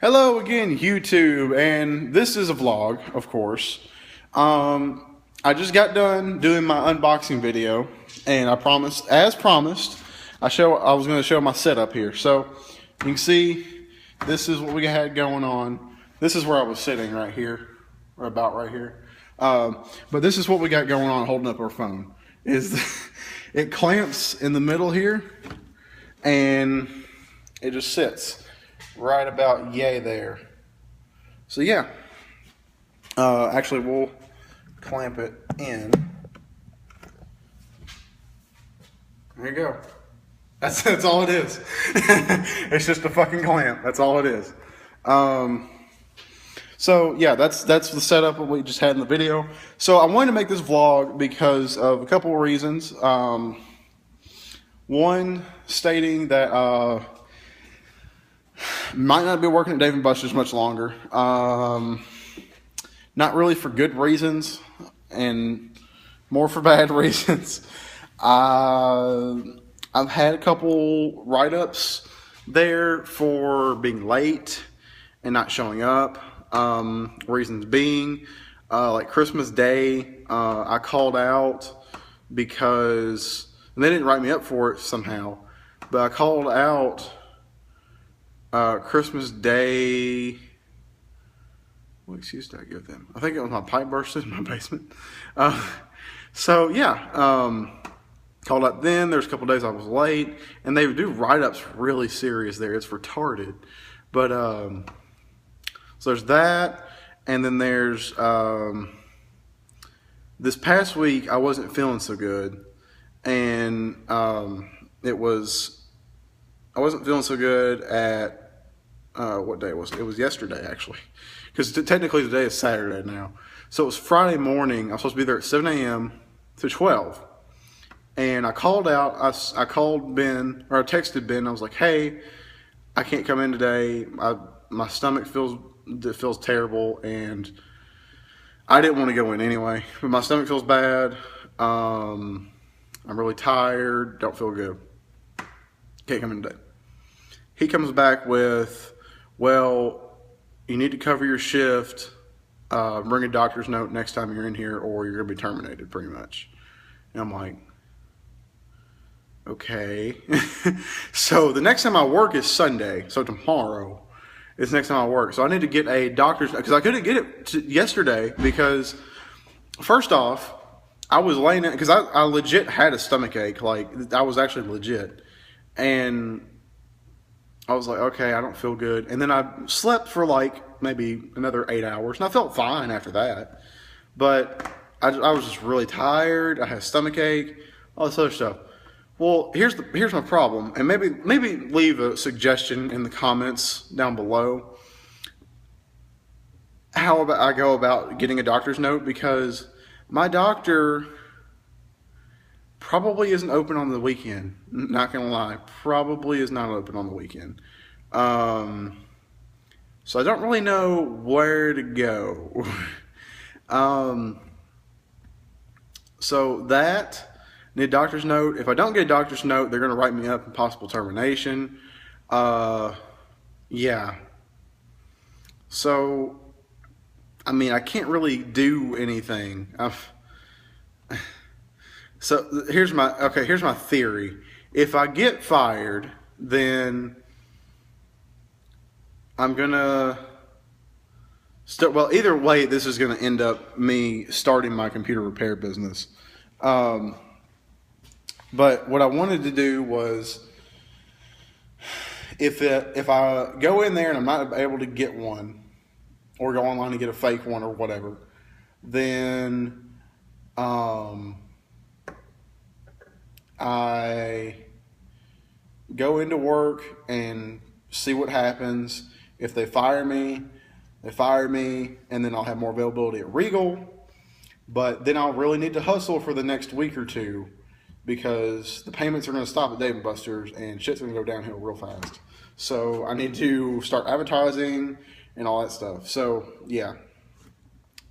Hello again, YouTube, and this is a vlog, of course. I just got done doing my unboxing video, and I promised, as promised, I was going to show my setup here. So you can see this is what we had going on. This is where I was sitting right here, or about right here. But this is what we got going on, holding up our phone. It clamps in the middle here, and it just sits right about yay there. So yeah, actually we'll clamp it in. There you go. That's all it is. It's just a fucking clamp. That's all it is. So yeah, that's the setup we just had in the video. So I wanted to make this vlog because of a couple of reasons. One, stating that might not be working at Dave & Buster's much longer. Not really for good reasons, and more for bad reasons. I've had a couple write-ups there for being late and not showing up. Reasons being, like Christmas Day, I called out because, and they didn't write me up for it somehow, but I called out Christmas Day. What excuse did I give them? I think it was my pipe bursted in my basement. So yeah, called out then. There's a couple days I was late, and they do write-ups really serious there. It's retarded. But so there's that, and then there's this past week I wasn't feeling so good, and I wasn't feeling so good at, what day was it? It was yesterday, actually. Because technically today is Saturday now. So it was Friday morning. I was supposed to be there at 7 a.m. to 12. And I called out. I called Ben, or I texted Ben. I was like, hey, I can't come in today. My stomach feels terrible. And I didn't want to go in anyway. But my stomach feels bad. I'm really tired. Don't feel good. Can't come in today. He comes back with, well, you need to cover your shift, bring a doctor's note next time you're in here, or you're going to be terminated, pretty much. And I'm like, okay. So the next time I work is Sunday, so tomorrow is the next time I work. So I need to get a doctor's, because I couldn't get it yesterday, because first off, I was laying in, because I legit had a stomach ache, like I was actually legit. And I was like, okay, I don't feel good. And then I slept for like maybe another 8 hours. And I felt fine after that. But I was just really tired. I had a stomach ache, all this other stuff. Well, here's my problem. And maybe leave a suggestion in the comments down below how about I go about getting a doctor's note, because my doctor probably isn't open on the weekend. Not gonna lie, probably is not open on the weekend. So I don't really know where to go. So that, need a doctor's note. If I don't get a doctor's note, they're gonna write me up in possible termination. Yeah. So, I mean, I can't really do anything. So here's my theory. If I get fired, then I'm gonna well, either way, this is gonna end up me starting my computer repair business. But what I wanted to do was, if I go in there and I'm not able to get one, or go online and get a fake one or whatever, then I go into work and see what happens. If they fire me, they fire me, and then I'll have more availability at Regal. But then I'll really need to hustle for the next week or two, because the payments are going to stop at Dave & Buster's and shit's going to go downhill real fast. So I need to start advertising and all that stuff. So yeah.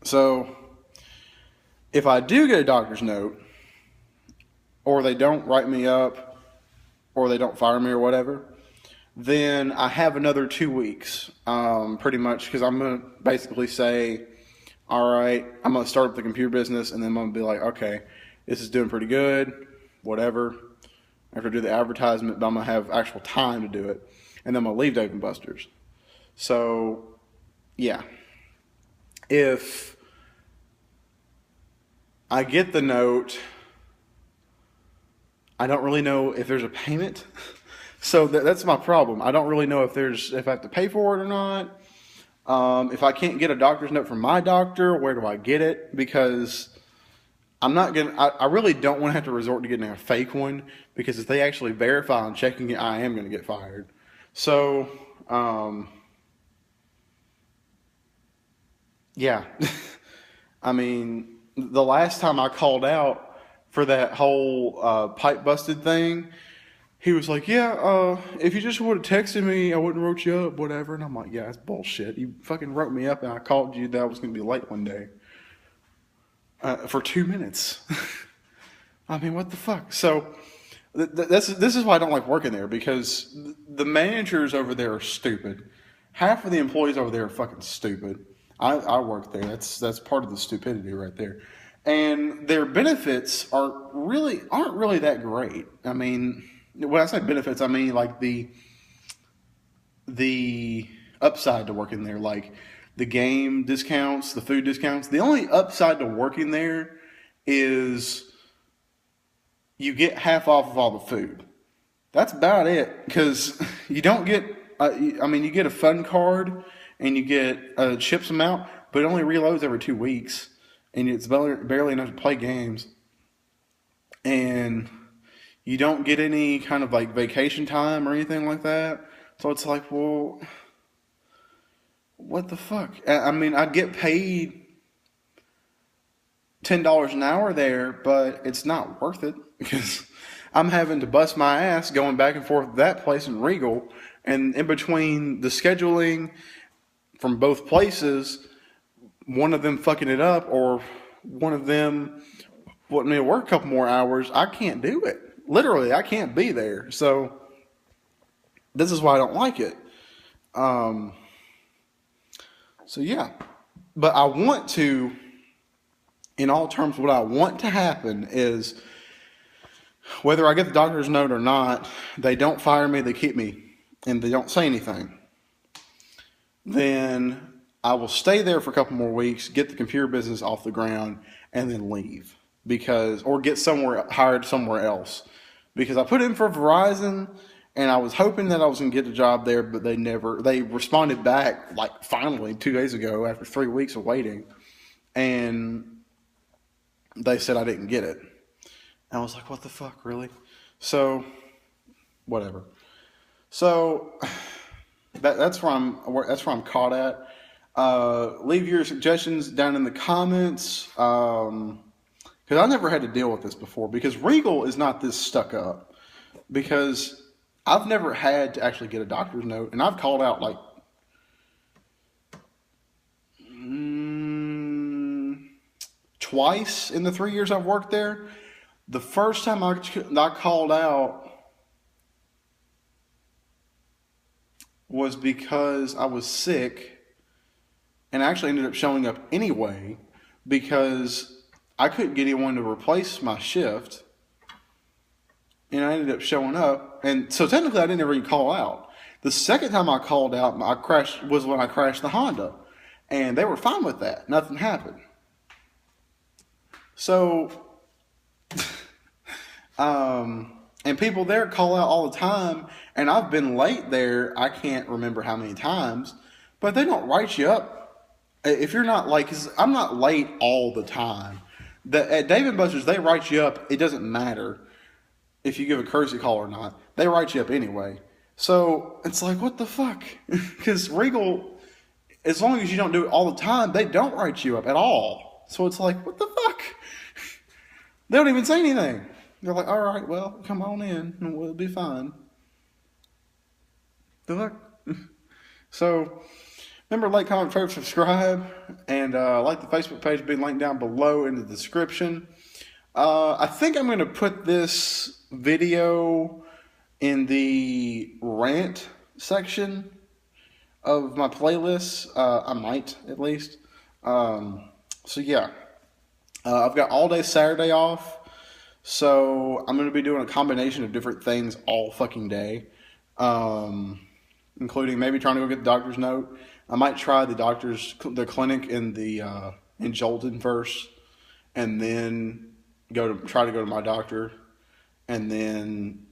So if I do get a doctor's note, or they don't write me up, or they don't fire me or whatever, then I have another 2 weeks, pretty much, because I'm going to basically say, all right, I'm going to start up the computer business, and then I'm going to be like, okay, this is doing pretty good, whatever. I have to do the advertisement, but I'm going to have actual time to do it, and then I'm going to leave Dave & Buster's. So, yeah. If I get the note, I don't really know if there's a payment. So that's my problem. I don't really know if I have to pay for it or not. If I can't get a doctor's note from my doctor, where do I get it? Because I really don't want to have to resort to getting a fake one, because if they actually verify on checking it, I am going to get fired. So, yeah. I mean, the last time I called out for that whole pipe busted thing, he was like, yeah, if you just would have texted me, I wouldn't have wrote you up, whatever. And I'm like, yeah, that's bullshit. You fucking wrote me up and I called you that I was going to be late one day. For 2 minutes. I mean, what the fuck? So, this is why I don't like working there, because the managers over there are stupid. Half of the employees over there are fucking stupid. I work there. That's part of the stupidity right there. And their benefits aren't really that great. I mean, when I say benefits, I mean like the upside to working there, like the game discounts, the food discounts. The only upside to working there is you get half off of all the food. That's about it, because you don't get, you get a fun card and you get a chips amount, but it only reloads every 2 weeks, and it's barely enough to play games. And you don't get any kind of like vacation time or anything like that. So it's like, well, what the fuck? I mean, I'd get paid $10 an hour there, but it's not worth it, because I'm having to bust my ass going back and forth to that place in Regal, and in between the scheduling from both places, one of them fucking it up or one of them wanting me to work a couple more hours, I can't do it. Literally, I can't be there. So this is why I don't like it. So yeah, but I want to, in all terms, what I want to happen is, whether I get the doctor's note or not, they don't fire me, they keep me, and they don't say anything. Then I will stay there for a couple more weeks, get the computer business off the ground, and then leave, or get hired somewhere else, because I put in for Verizon and I was hoping that I was going to get a job there, but they responded back like finally 2 days ago after 3 weeks of waiting, and they said I didn't get it. And I was like, what the fuck, really? So, whatever. So, that's where I'm caught at. Leave your suggestions down in the comments, because I never had to deal with this before, because Regal is not this stuck up, because I've never had to actually get a doctor's note, and I've called out like twice in the 3 years I've worked there. The first time I called out was because I was sick, and I actually ended up showing up anyway because I couldn't get anyone to replace my shift, and I ended up showing up. And so technically I didn't ever even call out. The second time I called out, was when I crashed the Honda, and they were fine with that. Nothing happened. So, and people there call out all the time, and I've been late there, I can't remember how many times, but they don't write you up. If you're not like, 'cause I'm not late all the time. At Dave & Buster's, they write you up. It doesn't matter if you give a courtesy call or not. They write you up anyway. So it's like, what the fuck? Because Regal, as long as you don't do it all the time, they don't write you up at all. So it's like, what the fuck? They don't even say anything. They're like, all right, well, come on in, and we'll be fine. The fuck? So, remember, like, comment, favorite, subscribe, and like the Facebook page being linked down below in the description. I think I'm going to put this video in the rant section of my playlists. I might, at least. So yeah, I've got all day Saturday off. So I'm going to be doing a combination of different things all fucking day. Including maybe trying to go get the doctor's note. I might try the clinic in Jolton first, and then try to go to my doctor, and then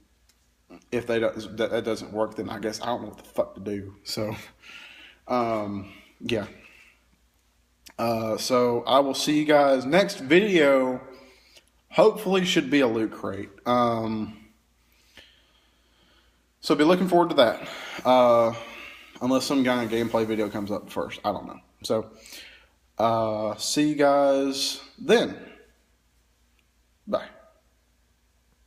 if that doesn't work, then I guess I don't know what the fuck to do. So, yeah. So I will see you guys next video. Hopefully, should be a loot crate. So be looking forward to that. Unless some kind of gameplay video comes up first. I don't know. So, see you guys then. Bye.